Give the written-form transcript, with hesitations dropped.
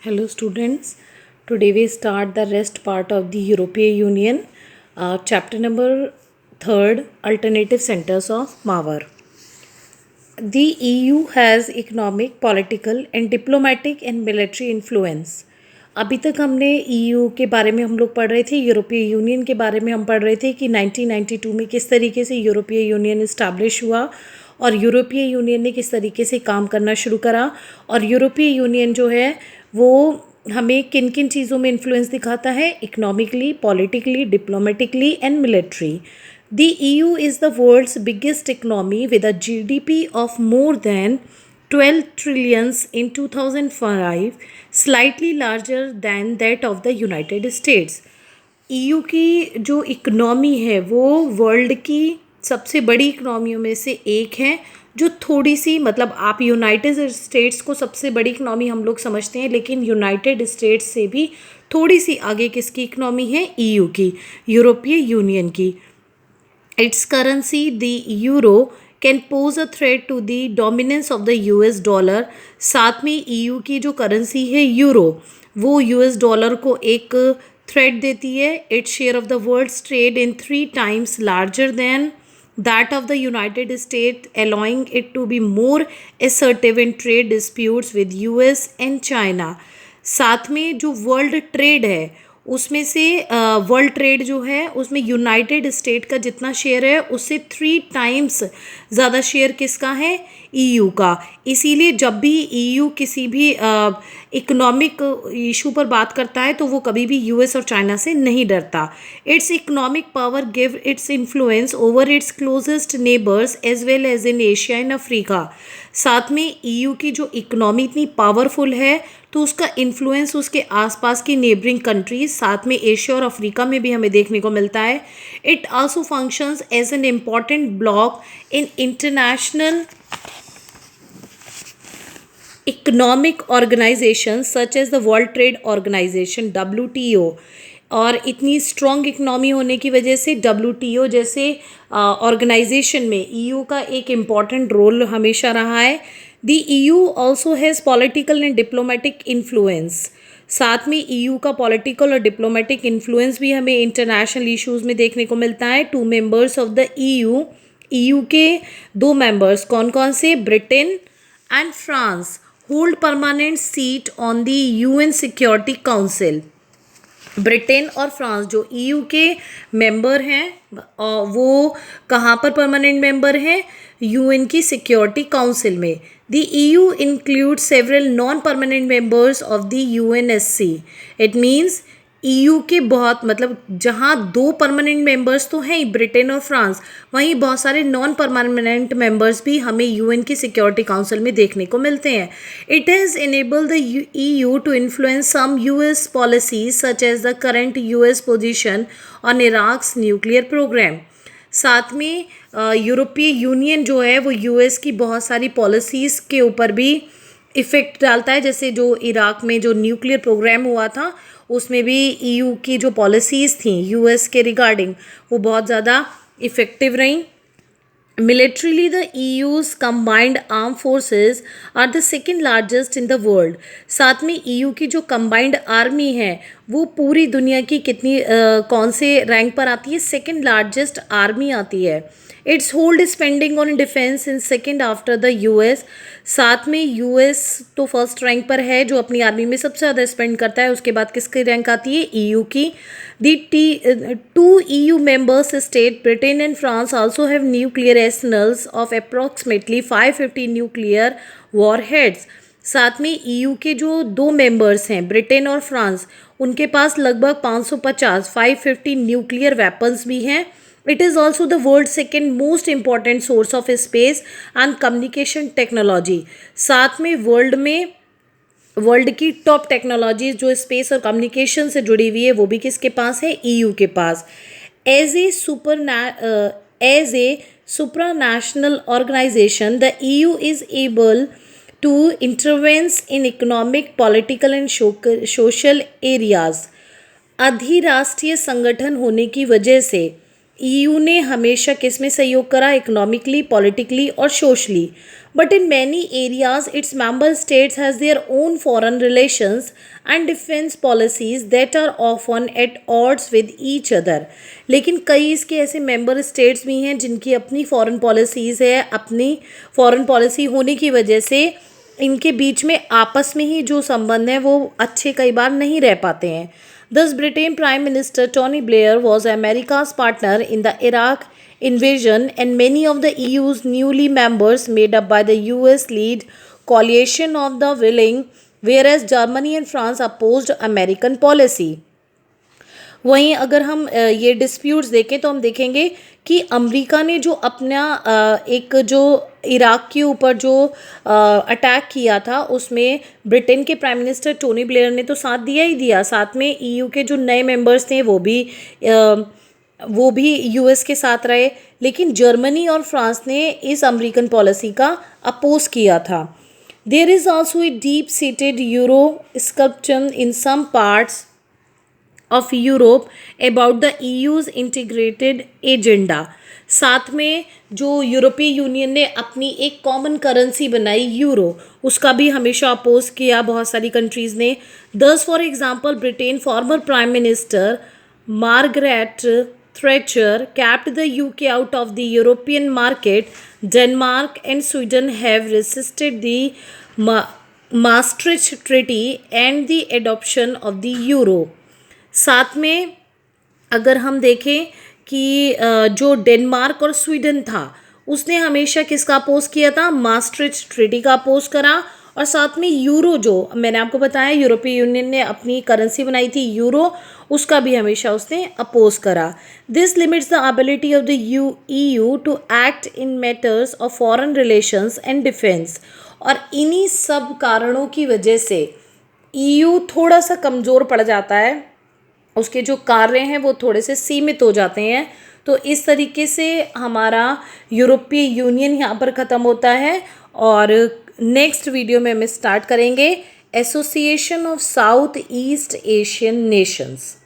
Hello students, today we start the rest part of the European Union, chapter number 3rd, Alternative Centers of Power. The EU has economic, political and diplomatic and military influence. अभी तक हमने EU के बारे में हम लोग पढ़ रहे थे, यूरोपीय यूनियन के बारे में हम पढ़ रहे थे कि 1992 में किस तरीके से यूरोपीय यूनियन इस्टेब्लिश हुआ और यूरोपीय यूनियन ने किस तरीके से काम करना शुरू करा और यूरोपीय यूनियन जो है वो हमें किन किन चीज़ों में इन्फ्लुएंस दिखाता है, economically, politically, diplomatically and military. The EU is the world's biggest economy with a GDP of more than 12 trillions in 2005, slightly larger than that of the United States. EU की जो इकनॉमी है वो world की सबसे बड़ी इकनॉमियों में से एक है, जो थोड़ी सी मतलब आप यूनाइटेड स्टेट्स को सबसे बड़ी इकनॉमी हम लोग समझते हैं, लेकिन यूनाइटेड स्टेट्स से भी थोड़ी सी आगे किसकी इकनॉमी है? EU की, यूरोपीय यूनियन की. Its currency, the euro, can pose a threat to the dominance of the US dollar. साथ में EU की जो करेंसी है यूरो, वो US डॉलर को एक थ्रेट देती है. Its share of the world's trade in 3 times larger than that of the United States, allowing it to be more assertive in trade disputes with US and China. साथ में जो world trade है उसमें से world trade जो है उसमें United state का जितना शेयर है उससे 3 टाइम्स ज़्यादा शेयर किसका है? EU का. इसीलिए जब भी EU किसी भी इकोनॉमिक इशू पर बात करता है तो वो कभी भी US और चाइना से नहीं डरता. Its economic power give its influence over its closest neighbours as well as in Asia and Africa. साथ में EU की जो इकोनॉमी इतनी पावरफुल है तो उसका इन्फ्लुएंस उसके आसपास की नेबरिंग कंट्रीज, साथ में एशिया और अफ्रीका में भी हमें देखने को मिलता है. It also functions as an important block in international economic organisation such as the World Trade Organisation WTO. और इतनी स्ट्रॉन्ग इकनॉमी होने की वजह से WTO जैसे ऑर्गेनाइजेशन में EU का एक इम्पॉर्टेंट रोल हमेशा रहा है. The EU also has political and diplomatic influence. साथ में EU का पॉलिटिकल और डिप्लोमेटिक इन्फ्लुएंस भी हमें इंटरनेशनल इश्यूज़ में देखने को मिलता है. 2 मेंबर्स ऑफ द EU के 2 मेंबर्स कौन कौन से? Britain and France hold permanent seat on the UN Security Council. Britain और फ्रांस जो EU के मेंबर हैं वो कहाँ पर परमानेंट मेंबर हैं? UN की सिक्योरिटी काउंसिल में. The EU includes several non-permanent members of the UNSC. It means EU के बहुत मतलब जहाँ 2 परमानेंट मेंबर्स तो हैं ब्रिटेन और फ्रांस, वहीं बहुत सारे नॉन परमानेंट मेंबर्स भी हमें UN की सिक्योरिटी काउंसिल में देखने को मिलते हैं. It has enabled the EU to influence some US policies such as the current US position on Iraq's nuclear program. साथ में यूरोपीय यूनियन जो है वो US की बहुत सारी पॉलिसीज़ के ऊपर भी इफ़ेक्ट डालता है. जैसे जो इराक में जो न्यूक्लियर प्रोग्राम हुआ था उसमें भी EU की जो पॉलिसीज़ थी US के रिगार्डिंग वो बहुत ज़्यादा इफ़ेक्टिव रहीं. Militarily, the EU's combined armed forces are the second largest in the world. साथ में EU की जो combined army है वो पूरी दुनिया की कितनी कौन से रैंक पर आती है? सेकेंड लार्जेस्ट आर्मी आती है. It's hold spending on defence in second after the US. साथ में US तो फर्स्ट रैंक पर है जो अपनी आर्मी में सबसे ज़्यादा स्पेंड करता है. उसके बाद किसकी रैंक आती है? EU की. The 2 EU members state Britain and France also have nuclear arsenals of approximately 550 nuclear warheads. साथ में EU के जो 2 मेंबर्स हैं ब्रिटेन और फ्रांस, उनके पास लगभग 550 न्यूक्लियर वेपन्स भी हैं. It is also the world second most important source of space and communication technology. साथ में वर्ल्ड की टॉप टेक्नोलॉजीज जो स्पेस और कम्युनिकेशन से जुड़ी हुई है वो भी किसके पास है? EU के पास. As a supranational organization, the EU is able to intervene in economic, political and social areas. अधिराष्ट्रीय संगठन होने की वजह से ईयू ने हमेशा किस में सहयोग करा, इकोनॉमिकली, पॉलिटिकली और socially, but in many areas its member states has their own foreign relations and defence policies that are often at odds with each other. लेकिन कई इसके ऐसे मेंबर स्टेट्स भी हैं जिनकी अपनी फॉरेन पॉलिसीज़ है, अपनी फॉरेन पॉलिसी होने की वजह से इनके बीच में आपस में ही जो संबंध है वो अच्छे कई बार नहीं रह पाते हैं। Thus, Britain Prime Minister Tony Blair was America's partner in the Iraq invasion, and many of the EU's newly members, made up by the US lead coalition of the willing, whereas Germany and France opposed American policy. वहीं अगर हम ये disputes देखें तो हम देखेंगे कि America ने जो अपना एक जो इराक के ऊपर जो अटैक किया था उसमें ब्रिटेन के प्राइम मिनिस्टर टोनी ब्लेयर ने तो साथ दिया ही दिया, साथ में ईयू के जो नए मेंबर्स थे वो भी यूएस के साथ रहे, लेकिन जर्मनी और फ्रांस ने इस अमेरिकन पॉलिसी का अपोज किया था। There is also a deep seated euro sculpture in some parts of Europe about the EU's integrated agenda. साथ में जो यूरोपीय यूनियन ने अपनी एक कॉमन करेंसी बनाई यूरो, उसका भी हमेशा अपोज किया बहुत सारी कंट्रीज़ ने। Thus for example Britain former prime minister Margaret Thatcher kept the UK out of the European market. Denmark and Sweden have resisted the Maastricht Treaty and the adoption of the euro. साथ में अगर हम देखें कि जो Denmark और Sweden था उसने हमेशा किसका अपोज किया था, मास्ट्रिच ट्रीटी का अपोज करा, और साथ में यूरो जो मैंने आपको बताया यूरोपीय यूनियन ने अपनी करेंसी बनाई थी यूरो, उसका भी हमेशा उसने अपोज करा। This limits the ability of the EU to act in matters of foreign relations and defence. और इन्हीं सब कारणों की वजह से ईयू थोड़ा सा कमज़ोर पड़ जाता है, उसके जो कार्य हैं वो थोड़े से सीमित हो जाते हैं। तो इस तरीके से हमारा यूरोपीय यूनियन यहाँ पर ख़त्म होता है, और नेक्स्ट वीडियो में हम स्टार्ट करेंगे association of south east Asian Nations.